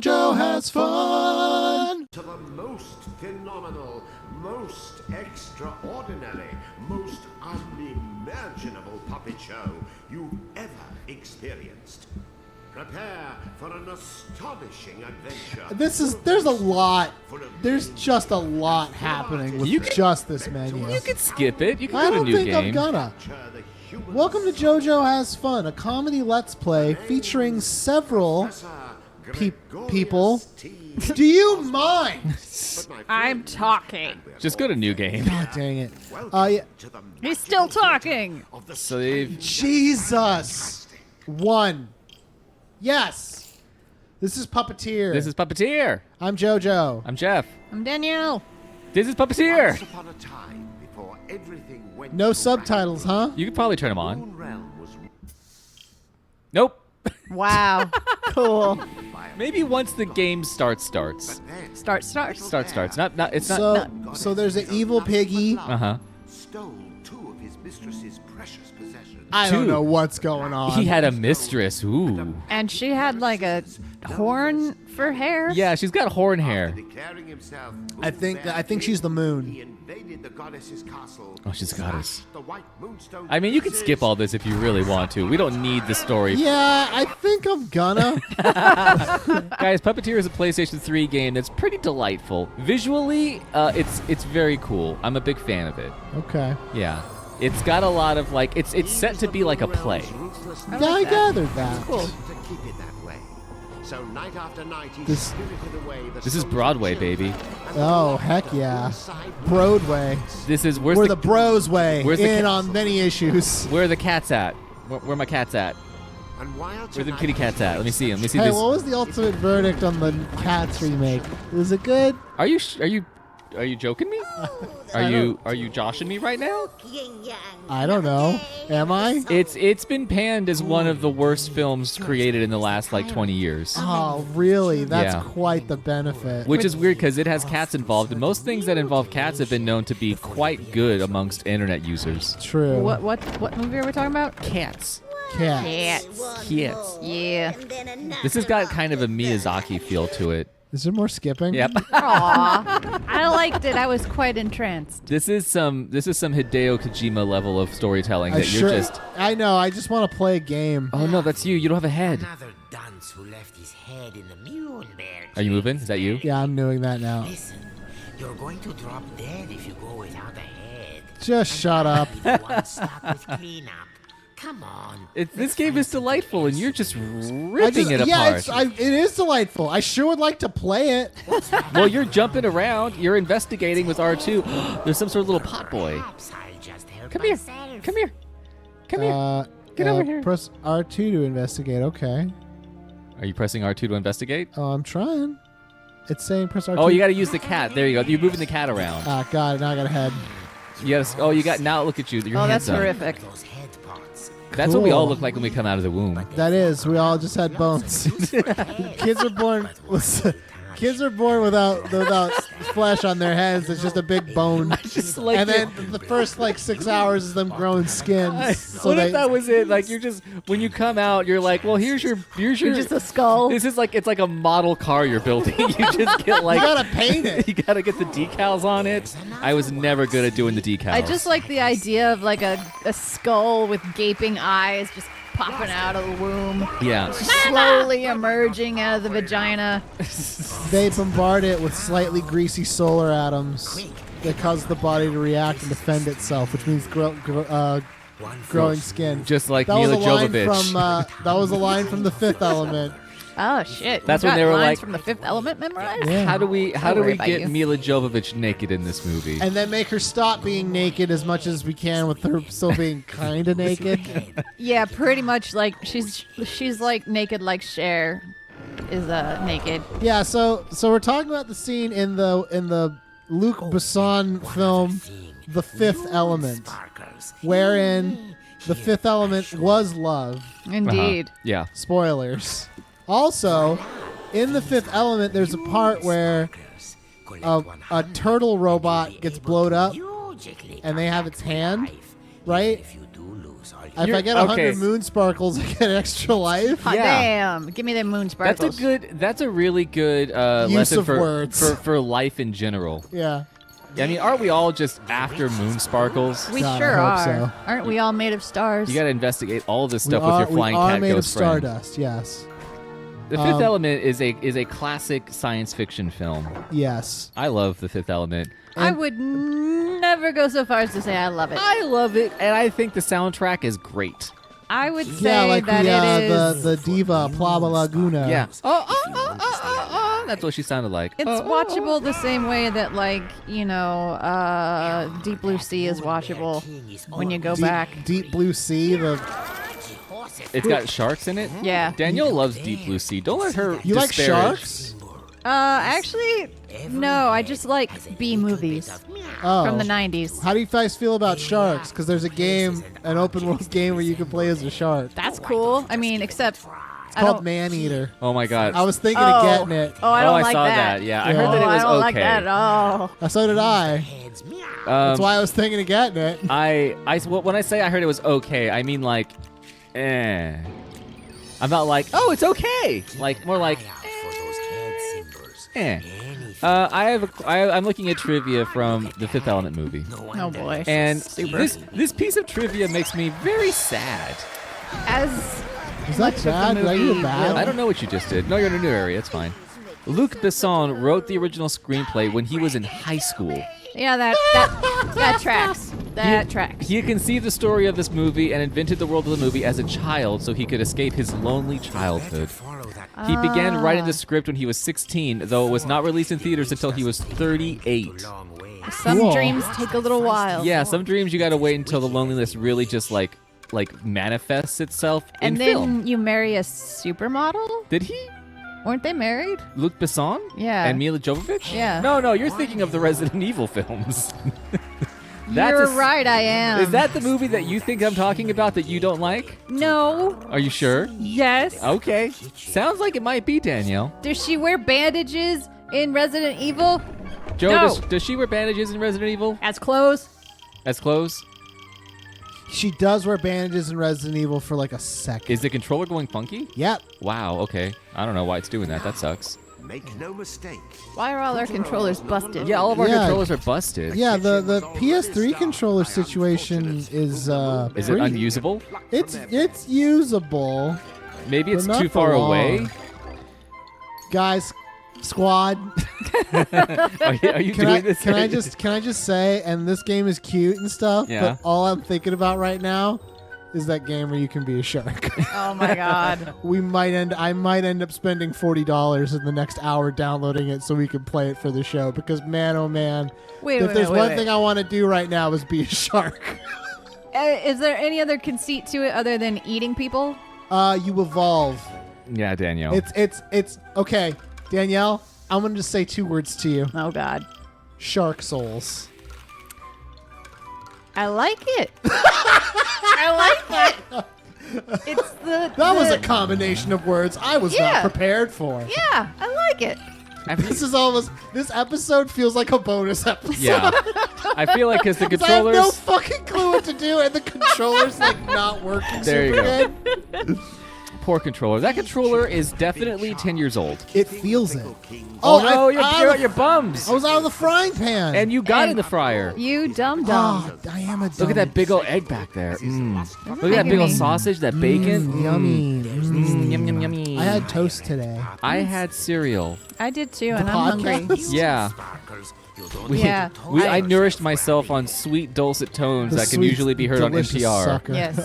JoJo has fun. To the most phenomenal, most extraordinary, most unimaginable puppet show you've ever experienced. Prepare for an astonishing adventure. There's just a lot happening with just this menu. You could skip it. You can I go to don't new think game. I'm gonna. Welcome to JoJo Has Fun, a comedy let's play featuring several people. Do you mind? I'm talking. Just go to new game. God dang it. Yeah. He's still talking. Save. Jesus. One. Yes. This is Puppeteer. This is Puppeteer. I'm JoJo. I'm Jeff. I'm Danielle. This is Puppeteer. Once upon a time, before everything went No to subtitles, huh? You could probably turn them on. Moon Realm was Nope. Wow. Cool. Maybe once the game starts. Start. Starts. Not. It's not. So there's an evil piggy. stole two of his mistress's precious possessions. I don't know what's going on. He had a mistress. Ooh. And she had like a horn for hair. Yeah, she's got horn hair. Declaring himself I think she's the moon. he invaded the goddess's castle. Oh, she's a goddess. slashed the white moonstone I mean, you could pieces, skip all this if you really want to. We don't need the story. Yeah, I think I'm gonna. Guys, Puppeteer is a PlayStation 3 game that's pretty delightful. Visually, it's very cool. I'm a big fan of it. Okay. Yeah. It's got a lot of, like, it's set to be like a play. Yeah, I gathered that. Cool. To keep it that way. So night after night he This- spirited away the This is souls of Broadway, children, baby. and Oh, the heck yeah. side Broadway. This is, We're the bros way. where's the In ca- on many issues. where are the cats at? Where my cats at? And while Where the tonight kitty cats at? Let me see them. Let me see Hey, this. what was the ultimate verdict on the Cats remake? Was it good? Are you joking me? Are you joshing me right now? I don't know. Am I? It's been panned as one of the worst films created in the last like 20 years. Oh, really? That's Yeah. quite the benefit. Which is weird because it has cats involved, and most things that involve cats have been known to be quite good amongst internet users. True. What movie are we talking about? Cats. Cats. Cats. Yeah. This has got kind of a Miyazaki feel to it. Is there more skipping? Yep. Aw. I liked it. I was quite entranced. This is some Hideo Kojima level of storytelling I that you're just. I know. I just want to play a game. Oh no, that's you. You don't have a head. Another dunce who left his head in the mule bear. Are you moving? Is that you? Yeah, I'm doing that now. Listen, you're going to drop dead if you go without a head. Just shut up. Be the one stuck with cleanup. Come on. This game is delightful, and you're just I ripping just, it yeah, apart. it is delightful. I sure would like to play it. Well, you're jumping around. You're investigating with R2. There's some sort of little pot boy. Perhaps I'll just help Come here. myself. Come here. Come here. Get over here. Press R2 to investigate. Okay. Are you pressing R2 to investigate? Oh, I'm trying. It's saying press R2. Oh, you got to use the cat. There you go. You're moving the cat around. Ah, got it. Now I got a head. You got. Oh, you got. Now look at you. Your Oh, that's handsome. horrific. Those head parts. That's what we all Cool. look like when we come out of the womb. That is. We all just had bones. Kids are born. Kids are born without flesh on their heads. It's just a big bone. Just like And then the first like 6 hours is them growing skins. So what they, if that was it? Like you're just when you come out, you're like, well, here's your. You're just a skull. This is like it's like a model car you're building. You just get like you gotta paint it. you gotta get the decals on it. I was never good at doing the decals. I just like the idea of like a skull with gaping eyes just popping out of the womb, yeah. slowly emerging out of the vagina. They bombard it with slightly greasy solar atoms that cause the body to react and defend itself, which means growing skin. Just like That was Mila a line Jovovich. from that was a line from The Fifth Element. Oh shit! That's You when got they were lines like- from The Fifth Element memorized. Yeah. How do we worry about get you. Mila Jovovich naked in this movie? And then make her stop being naked as much as we can with her still being kind of naked. Yeah, pretty much like she's like naked like Cher is naked. Yeah, so we're talking about the scene in the Luc Besson film The Fifth Element, wherein the fifth element was love. Indeed. Yeah. Spoilers. Also, in the Fifth Element, there's a part where a turtle robot gets blowed up, and they have its hand, right? If I get 100 moon sparkles, I get extra life. Hot damn! Give me the moon sparkles. That's a really good Use lesson of words. for life in general. Yeah. I mean, aren't we all just after moon sparkles? We God, sure I hope are. so. Aren't we all made of stars? You got to investigate all this We stuff are, with your flying we are cat made of ghost friend. stardust, yes. The Fifth Element is a classic science fiction film. Yes. I love The Fifth Element. I would never go so far as to say I love it. I love it, and I think the soundtrack is great. I would say Yeah, like that it is. the diva Plava Laguna. Yeah. That's what she sounded like. It's watchable the same way that, like, Deep Blue Sea is watchable when you go back. Deep Blue Sea. It's got sharks in it. Yeah. Danielle loves Deep Blue Sea. Don't let her. You like disparage. sharks? Actually, no. I just like B movies Oh. from the 90s. How do you guys feel about sharks? Because there's a game, an open world game where you can play as a shark. That's cool. I mean, except It's called Maneater. Oh my God. I was thinking of getting it. Oh, I don't I like saw that. that. Yeah, I heard that it was I don't okay. like that at all. So did I. That's why I was thinking of getting it. When I say I heard it was okay, I mean like, eh. I'm not like, oh, it's okay. Like more like, eh. I'm looking at trivia from the Fifth Element movie, Oh boy. and this piece of trivia makes me very sad. As Is that much of the bad? Did I do movie bad? will- I don't know what you just did. No, you're in a new area. It's fine. Luc Besson wrote the original screenplay when he was in high school. Yeah, that tracks. That tracks. He conceived the story of this movie and invented the world of the movie as a child so he could escape his lonely childhood. He began writing the script when he was 16, though it was not released in theaters until he was 38. Some Cool. dreams take a little while. Yeah, some dreams you gotta wait until the loneliness really just like manifests itself And in then film. you marry a supermodel? Did he? Weren't they married? Luc Besson? Yeah. And Mila Jovovich? Yeah. No, you're thinking of the Resident Evil films. You're right, I am. Is that the movie that you think I'm talking about that you don't like? No. Are you sure? Yes. Okay. Sounds like it might be, Danielle. Does she wear bandages in Resident Evil? Joe, No. does she wear bandages in Resident Evil? As clothes? As clothes? She does wear bandages in Resident Evil for like a second. Is the controller going funky? Yep. Wow, okay. I don't know why it's doing that. That sucks. Make no mistake. Why are all our controllers busted? Yeah, all of our Yeah. controllers are busted. Yeah, the PS3 controller situation is Is it pretty- unusable? It's usable. Maybe it's But not too for far long. away. Guys, squad, Are you can doing I this? can I just say, and this game is cute and stuff, Yeah. but all I'm thinking about right now is that game where you can be a shark. Oh my god. I might end up spending $40 in the next hour downloading it so we can play it for the show, because man, oh man, if there's one thing I want to do right now is be a shark. Is there any other conceit to it other than eating people? You evolve. Yeah, Danielle. It's okay, Danielle. I'm gonna just say 2 words to you: Oh god. shark souls. I like it. I like it. It's That was a combination of words I was Yeah. not prepared for. Yeah, I like it. This episode feels like a bonus episode. Yeah. I feel like because the 'Cause I have no controllers. fucking clue what to do, and the controller's like not working There you super go. good. Poor controller. That controller is definitely 10 years old. It feels it. Oh, no, you're I at your bums. I was out of the frying pan. And you got And- in the fryer. You dumb dumb. Oh, I am a Look at that big old egg back there. Look at that big old sausage, that bacon. Yummy. Yum, yum, yummy. I had toast today. I had cereal. I did too, and I'm hungry. podcast? Yeah. Yeah. I nourished myself on sweet, dulcet tones The that can sweet, usually be heard on delicious NPR. Sucker Yes.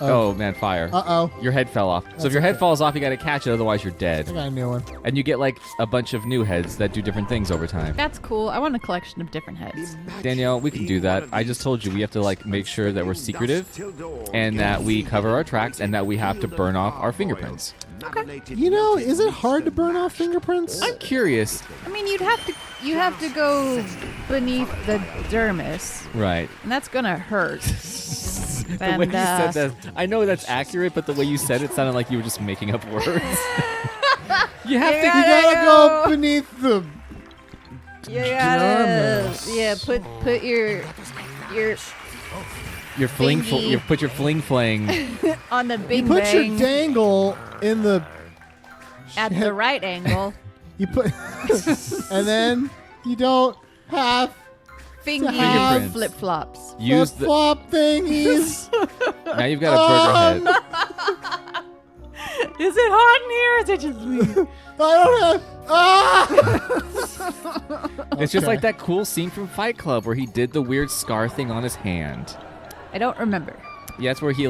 Oh, man, fire. Uh-oh. Your head fell off. So if your head falls off, you got to catch it, otherwise you're I dead. got a new one. And you get like a bunch of new heads that do different things over time. That's cool. I want a collection of different heads. Danielle, we can do that. I just told you we have to like make sure that we're secretive and that we cover our tracks and that we have to burn off our fingerprints. You know, is it hard to burn off fingerprints? I'm curious. I mean, you have to go beneath the dermis, Right. and that's gonna hurt. The And, way you said that, I know that's accurate, but the way you said it sounded like you were just making up words. You have You to. gotta go beneath the You gotta, dermis. yeah, put your Your fling, Thingy. you put your fling fling. on the bing Put bang your dangle in the. at the right angle. You put, and then you don't have Fingy flip flops. Use the. flop thingies. Now you've got a burger head. Is it hot in here? Is it just me? I don't have. It's just Okay. like that cool scene from Fight Club where he did the weird scar thing on his hand. I don't remember. Yeah, it's where he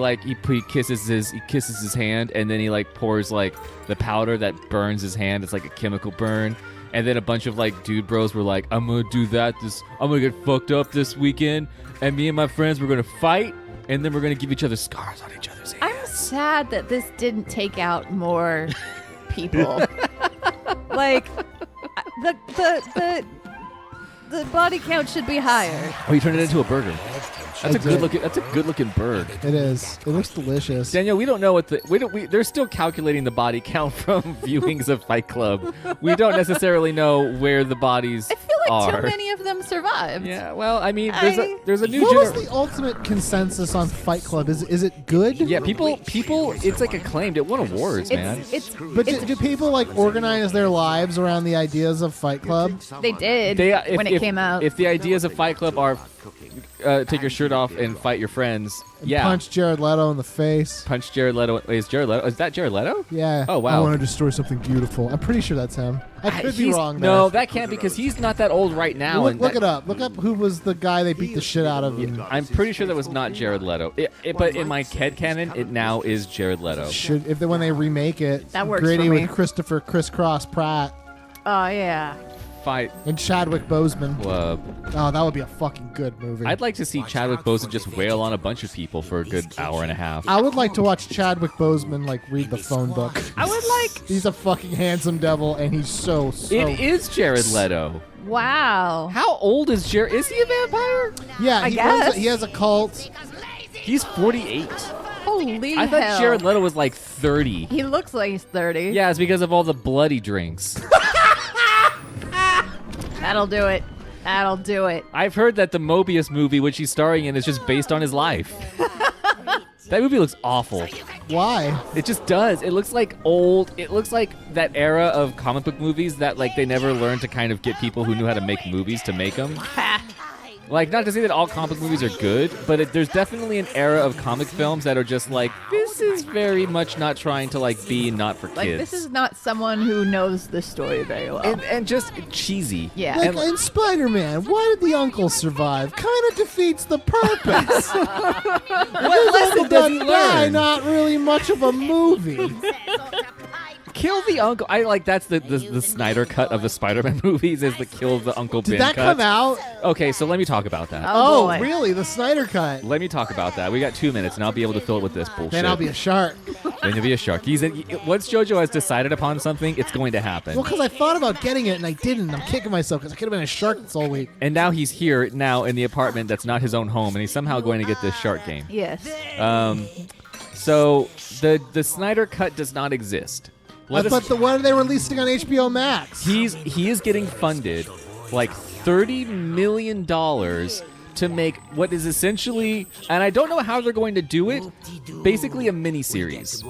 kisses his hand and then he like pours like the powder that burns his hand. It's like a chemical burn. And then a bunch of like dude bros were like, I'm gonna do that. I'm gonna get fucked up this weekend, and me and my friends we're gonna fight, and then we're gonna give each other scars on each other's hands. I'm sad that this didn't take out more people. Like the body count should be higher. Oh, you turned it into a burger. That's a I good did. looking. That's a good looking bird. It is. It looks delicious. Daniel, we don't know what they're still calculating the body count from viewings of Fight Club. We don't necessarily know where the bodies I feel like are. too many of them survived. Yeah, well, I mean, I- there's a new What was gener- the ultimate consensus on Fight Club? Is it good? Yeah, people, it's like acclaimed. It won awards, man. It's But do people like organize their lives around the ideas of Fight Club? they did If- when it came out. If the ideas of Fight Club are take your shirt off and fight your friends, yeah. Punch Jared Leto in the face. Punch Jared Leto. Wait, is Jared Leto? Is that Jared Leto? Yeah. Oh, wow. I want to destroy something beautiful. I'm pretty sure that's him. I could be He's- wrong. There. No, that can't because he's not that old right now. Look, and look that- it up. Look up who was the guy they beat the shit out of. And I'm pretty sure that was not Jared Leto. But in my headcanon, it now is Jared Leto. should when they remake it, That works gritty for me. with Christopher Crisscross Pratt Oh yeah. Fight and Chadwick Boseman. Club. Oh, that would be a fucking good movie. I'd like to see Chadwick Boseman just wail on a bunch of people for a good hour and a half. I would like to watch Chadwick Boseman like read the phone book. I would like. He's a fucking handsome devil, and he's so. It is Jared Leto. Wow. How old is Jared? Is he a vampire? Yeah, I he guess. he has a cult. He's 48. Holy I thought hell. Jared Leto was like 30. He looks like he's 30. Yeah, it's because of all the blood he drinks. That'll do it. That'll do it. I've heard that the Mobius movie, which he's starring in, is just based on his life. That movie looks awful. Why? It just does. It looks like old. It looks like that era of comic book movies that like they never learned to kind of get people who knew how to make movies to make them. Like, not to say that all comic book movies are good, but there's definitely an era of comic films that are just like, this is very much not trying to like be not for kids. Like this is not someone who knows the story very well. and just cheesy. Yeah. Like And, in Spider-Man, why did the uncle survive? Kind of defeats the purpose. what lesson does he Die, learn? not really much of a movie. Kill the uncle. I like that's the Snyder cut of the Spider-Man movies is the kill the Uncle Ben Did that cut. come out? Okay, so let me talk about that. Oh, Oh, boy. really? The Snyder cut. Let me talk about that. We got 2 minutes, and I'll be able to fill it with this bullshit. Then I'll be a shark. Then you'll be a shark. Once JoJo has decided upon something, it's going to happen. Well, because I thought about getting it and I didn't. I'm kicking myself because I could have been a shark this whole week. And now he's here now in the apartment that's not his own home, and he's somehow going to get this shark game. Yes. So the Snyder cut does not exist. Let us- But what are they releasing on HBO Max? he is getting funded like $30 million to make what is essentially, and I don't know how they're going to do it, basically a mini-series.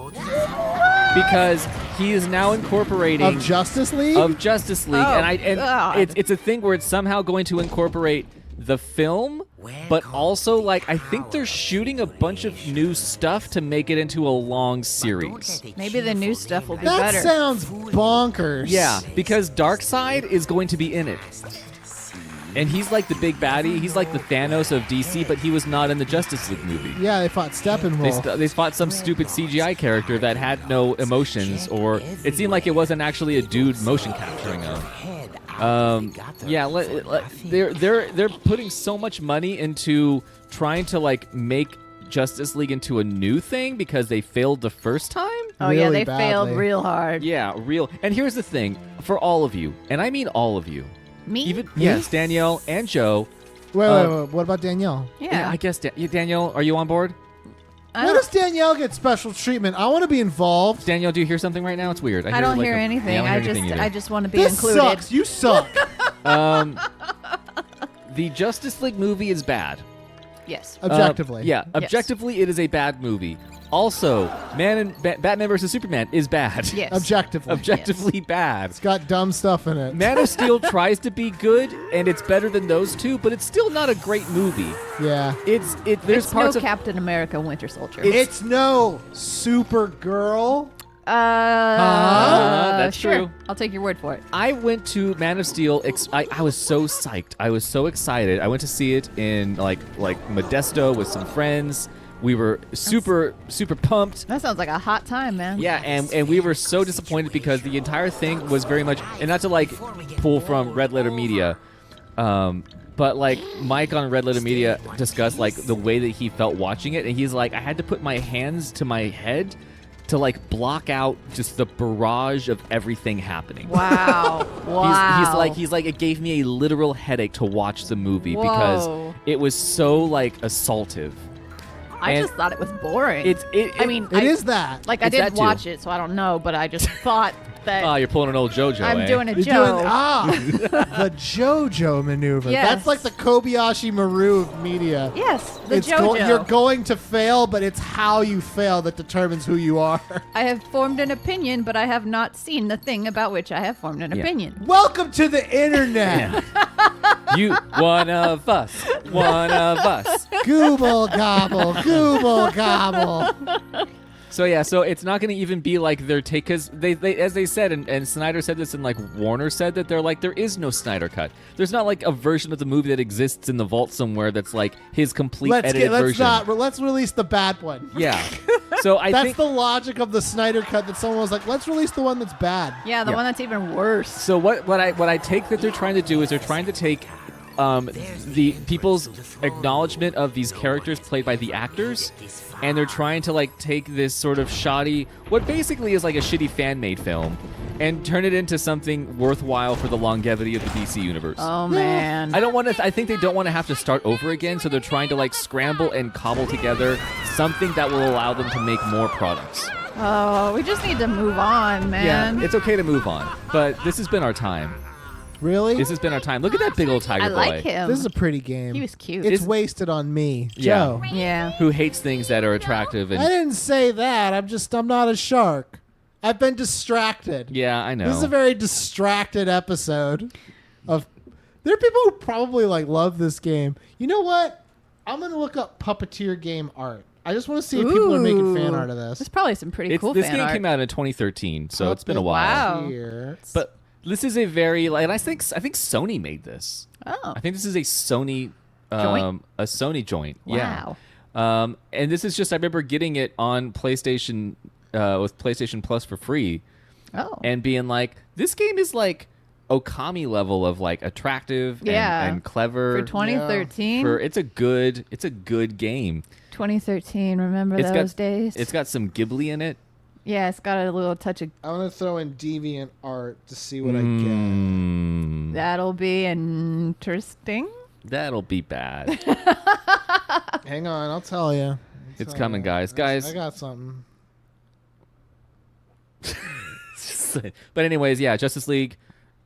Because he is now incorporating Of Justice League? of Justice League, Oh, and God. it's a thing where it's somehow going to incorporate the film, but also like I think they're shooting a bunch of new stuff to make it into a long series. Maybe the new stuff will be that better. sounds bonkers. Yeah, because Darkseid is going to be in it. And he's like the big baddie. He's like the Thanos of DC, but he was not in the Justice League movie. Yeah, they fought Steppenwolf. They fought some stupid CGI character that had no emotions, or it seemed like it wasn't actually a dude motion capturing him. They're putting so much money into trying to like make Justice League into a new thing because they failed the first time. Oh yeah, Really they failed badly. real hard. Yeah, real. And here's the thing for all of you, and I mean all of you. Me? Even yes, Danielle and Joe. Wait. What about Danielle? Yeah. I guess Danielle, are you on board? I Why don't- does Danielle get special treatment? I want to be involved. Danielle, do you hear something right now? It's weird. I don't like hear anything. Yeah, I don't hear anything either. just want to be This included. sucks. You suck. The Justice League movie is bad. Yes. Objectively. Yeah, objectively, it is a bad movie. Also, Batman vs Superman is bad. Yes. Objectively bad. It's got dumb stuff in it. Man of Steel tries to be good, and it's better than those two, but it's still not a great movie. Yeah. There's It's parts no of Captain America Winter Soldier. It's no Supergirl. That's sure. true. I'll take your word for it. I went to Man of Steel. I was so psyched. I was so excited. I went to see it in like Modesto with some friends. We were super pumped. That sounds like a hot time, man. Yeah, and we were so disappointed because the entire thing was very much, and not to like pull from Red Letter Media, but like Mike on Red Letter Media discussed like the way that he felt watching it, and he's like, I had to put my hands to my head to like block out just the barrage of everything happening. Wow. Wow. He's like it gave me a literal headache to watch the movie Whoa. because it was so like assaultive. I just thought it was boring. It is that. Like, I It's that didn't too. watch it, so I don't know, but I just thought that Oh, you're pulling an old JoJo. I'm doing a You're Joe. doing the JoJo maneuver. Yes. That's like the Kobayashi Maru of media. Yes, the JoJo. You're going to fail, but it's how you fail that determines who you are. I have formed an opinion, but I have not seen the thing about which I have formed an opinion. Welcome to the internet. You one of us. One of us. Google gobble, Google gobble. So yeah, so it's not going to even be like their take, because they as they said, and Snyder said this, and like Warner said that they're like, there is no Snyder cut. There's not like a version of the movie that exists in the vault somewhere that's like his complete edited version. Let's release the bad one. Yeah. So I That's think the logic of the Snyder cut, that someone was like, let's release the one that's bad. Yeah, the one that's even worse. So what I take that they're trying to do is they're trying to take the people's acknowledgement of these characters played by the actors, and they're trying to like take this sort of shoddy, what basically is like a shitty fan-made film, and turn it into something worthwhile for the longevity of the DC universe. Oh man. I think they don't want to have to start over again, so they're trying to like scramble and cobble together something that will allow them to make more products. Oh, we just need to move on, man. Yeah, it's okay to move on, but this has been our time. Really? This has been our time. Look at that big old tiger I boy. like him. This is a pretty game. He was cute. It's wasted on me. Yeah. Joe. Yeah. Who hates things that are attractive and I didn't say that. I'm not a shark. I've been distracted. yeah, I know. This is a very distracted episode of. There are people who probably like love this game. You know what? I'm gonna look up Puppeteer game art. I just want to see if people are making fan art of this. There's probably some pretty cool this fan game art. came out in 2013, so it's been a while. Wow. Puppeteer. But this is a very like, and I think Sony made this. Oh. I think this is a Sony Joint? a Sony joint. Wow. Yeah. And this is just, I remember getting it on PlayStation with PlayStation Plus for free, Oh. and being like, this game is like Okami level of like attractive and clever. For 2013? It's a good game. 2013, remember It's those got days? It's got some Ghibli in it. Yeah, it's got a little touch of... I'm gonna throw in deviant art to see what I get. That'll be interesting. That'll be bad. Hang on, I'll tell you. It's coming, guys. I got something. But anyways, yeah, Justice League.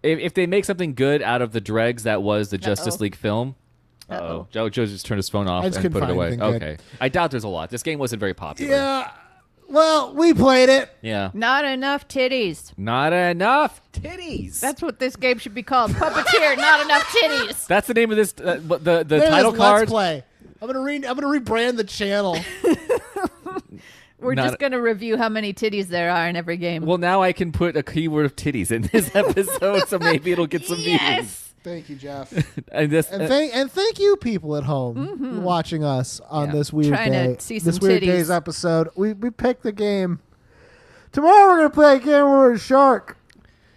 If they make something good out of the dregs that was the Justice League film. Uh-oh. Joe just turned his phone off I just and couldn't put it find away. anything good. Okay. I doubt there's a lot. This game wasn't very popular. Yeah. Well, we played it. Yeah. Not enough titties. Not enough titties. That's what this game should be called. Puppeteer, not enough titties. That's the name of this. The There it title is, card. Let's play. I'm gonna rebrand the channel. We're just going to review how many titties there are in every game. Well, now I can put a keyword of titties in this episode, so maybe it'll get some views. Thank you, Jeff. And this. And thank you, people at home watching us on this weird Trying day. to see some this weird titties. days episode. We picked the game. Tomorrow we're gonna play a game where we're a shark.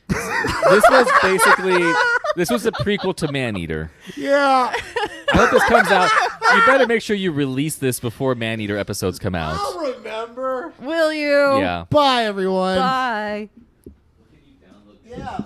This was a prequel to Maneater. Yeah. I hope this comes out. You better make sure you release this before Maneater episodes come out. I'll remember. Will you? Yeah. Bye, everyone. Bye. Yeah.